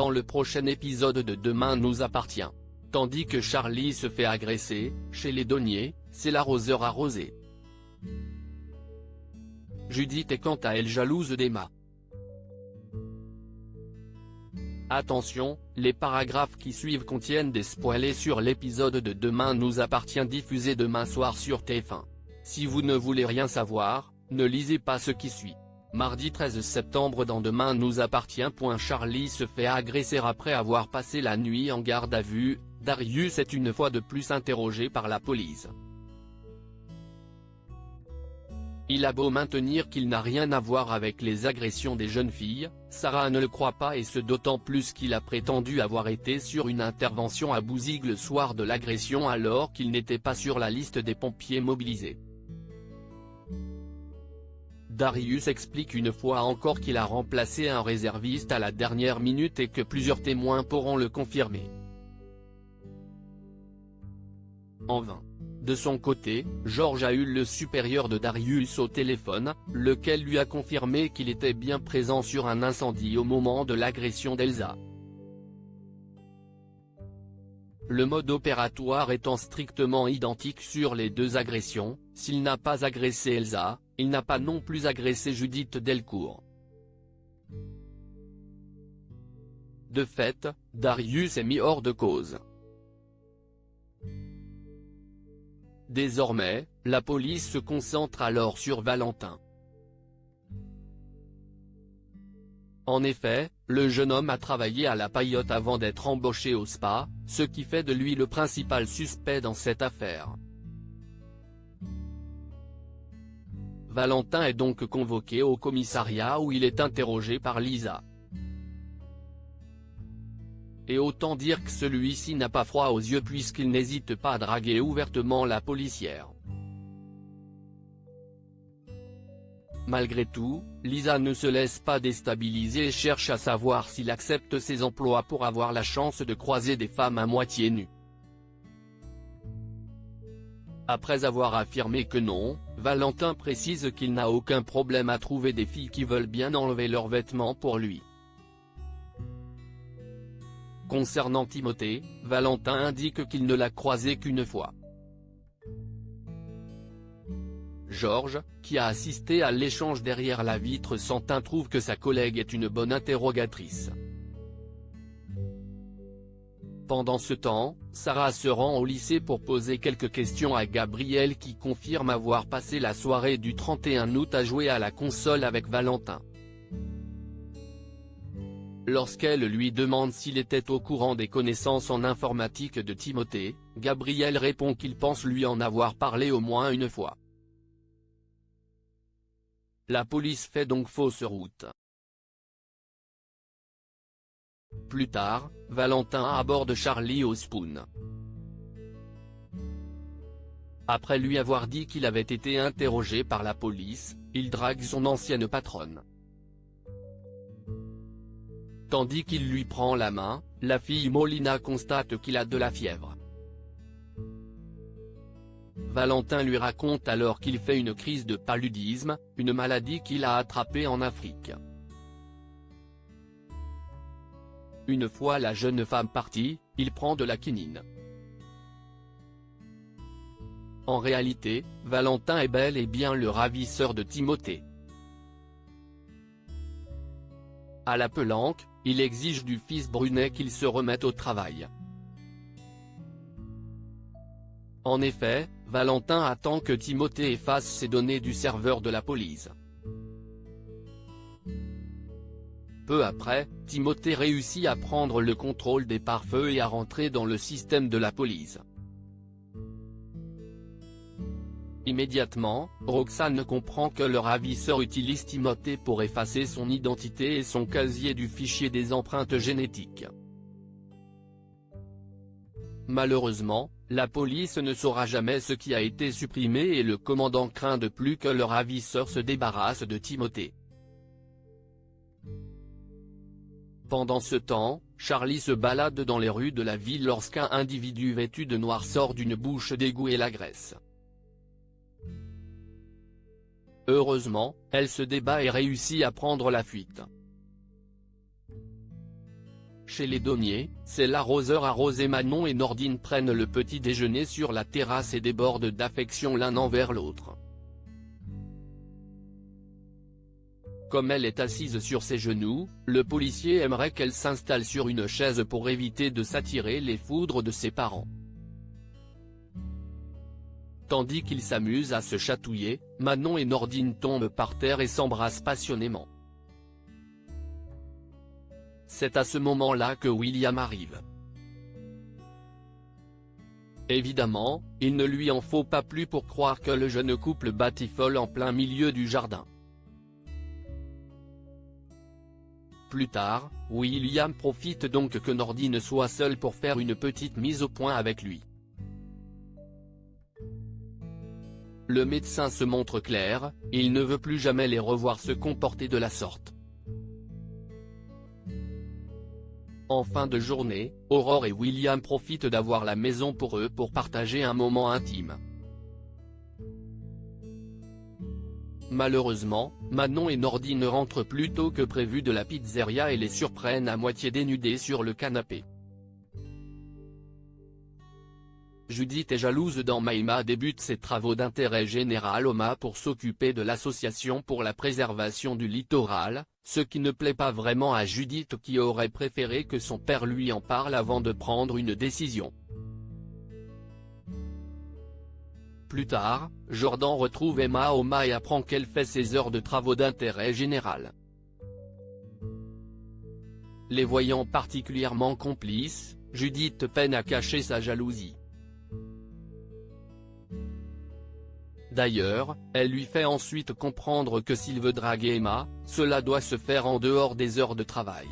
dans le prochain épisode de Demain nous appartient. Tandis que Charlie se fait agresser, chez les Donnier, c'est l'arroseur arrosé. Judith est quant à elle jalouse d'Emma. Attention, les paragraphes qui suivent contiennent des spoilers sur l'épisode de Demain nous appartient diffusé demain soir sur TF1. Si vous ne voulez rien savoir, ne lisez pas ce qui suit. Mardi 13 septembre dans Demain nous appartient. Charlie se fait agresser après avoir passé la nuit en garde à vue. Darius est une fois de plus interrogé par la police. Il a beau maintenir qu'il n'a rien à voir avec les agressions des jeunes filles, Sarah ne le croit pas et ce d'autant plus qu'il a prétendu avoir été sur une intervention à Bouzigues le soir de l'agression alors qu'il n'était pas sur la liste des pompiers mobilisés. Darius explique une fois encore qu'il a remplacé un réserviste à la dernière minute et que plusieurs témoins pourront le confirmer. En vain. De son côté, Georges a eu le supérieur de Darius au téléphone, lequel lui a confirmé qu'il était bien présent sur un incendie au moment de l'agression d'Elsa. Le mode opératoire étant strictement identique sur les deux agressions, s'il n'a pas agressé Elsa, il n'a pas non plus agressé Judith Delcourt. De fait, Darius est mis hors de cause. Désormais, la police se concentre alors sur Valentin. En effet, le jeune homme a travaillé à la paillote avant d'être embauché au spa, ce qui fait de lui le principal suspect dans cette affaire. Valentin est donc convoqué au commissariat où il est interrogé par Lisa. Et autant dire que celui-ci n'a pas froid aux yeux puisqu'il n'hésite pas à draguer ouvertement la policière. Malgré tout, Lisa ne se laisse pas déstabiliser et cherche à savoir s'il accepte ses emplois pour avoir la chance de croiser des femmes à moitié nues. Après avoir affirmé que non, Valentin précise qu'il n'a aucun problème à trouver des filles qui veulent bien enlever leurs vêtements pour lui. Concernant Timothée, Valentin indique qu'il ne l'a croisé qu'une fois. Georges, qui a assisté à l'échange derrière la vitre sans teint, trouve que sa collègue est une bonne interrogatrice. Pendant ce temps, Sarah se rend au lycée pour poser quelques questions à Gabriel qui confirme avoir passé la soirée du 31 août à jouer à la console avec Valentin. Lorsqu'elle lui demande s'il était au courant des connaissances en informatique de Timothée, Gabriel répond qu'il pense lui en avoir parlé au moins une fois. La police fait donc fausse route. Plus tard, Valentin aborde Charlie au Spoon. Après lui avoir dit qu'il avait été interrogé par la police, il drague son ancienne patronne. Tandis qu'il lui prend la main, la fille Molina constate qu'il a de la fièvre. Valentin lui raconte alors qu'il fait une crise de paludisme, une maladie qu'il a attrapée en Afrique. Une fois la jeune femme partie, il prend de la quinine. En réalité, Valentin est bel et bien le ravisseur de Timothée. À la pelanque, il exige du fils Brunet qu'il se remette au travail. En effet, Valentin attend que Timothée efface ses données du serveur de la police. Peu après, Timothée réussit à prendre le contrôle des pare-feux et à rentrer dans le système de la police. Immédiatement, Roxane comprend que le ravisseur utilise Timothée pour effacer son identité et son casier du fichier des empreintes génétiques. Malheureusement, la police ne saura jamais ce qui a été supprimé et le commandant craint de plus que le ravisseur se débarrasse de Timothée. Pendant ce temps, Charlie se balade dans les rues de la ville lorsqu'un individu vêtu de noir sort d'une bouche d'égout et l'agresse. Heureusement, elle se débat et réussit à prendre la fuite. Chez les Daumier, c'est l'arroseur arrosé. Manon et Nordine prennent le petit déjeuner sur la terrasse et débordent d'affection l'un envers l'autre. Comme elle est assise sur ses genoux, le policier aimerait qu'elle s'installe sur une chaise pour éviter de s'attirer les foudres de ses parents. Tandis qu'ils s'amusent à se chatouiller, Manon et Nordine tombent par terre et s'embrassent passionnément. C'est à ce moment-là que William arrive. Évidemment, il ne lui en faut pas plus pour croire que le jeune couple batifole en plein milieu du jardin. Plus tard, William profite donc que Nordine soit seule pour faire une petite mise au point avec lui. Le médecin se montre clair, il ne veut plus jamais les revoir se comporter de la sorte. En fin de journée, Aurore et William profitent d'avoir la maison pour eux pour partager un moment intime. Malheureusement, Manon et Nordine rentrent plus tôt que prévu de la pizzeria et les surprennent à moitié dénudés sur le canapé. Judith est jalouse dans Maïma débute ses travaux d'intérêt général au MA pour s'occuper de l'association pour la préservation du littoral, ce qui ne plaît pas vraiment à Judith qui aurait préféré que son père lui en parle avant de prendre une décision. Plus tard, Jordan retrouve Emma au MA et apprend qu'elle fait ses heures de travaux d'intérêt général. Les voyant particulièrement complices, Judith peine à cacher sa jalousie. D'ailleurs, elle lui fait ensuite comprendre que s'il veut draguer Emma, cela doit se faire en dehors des heures de travail.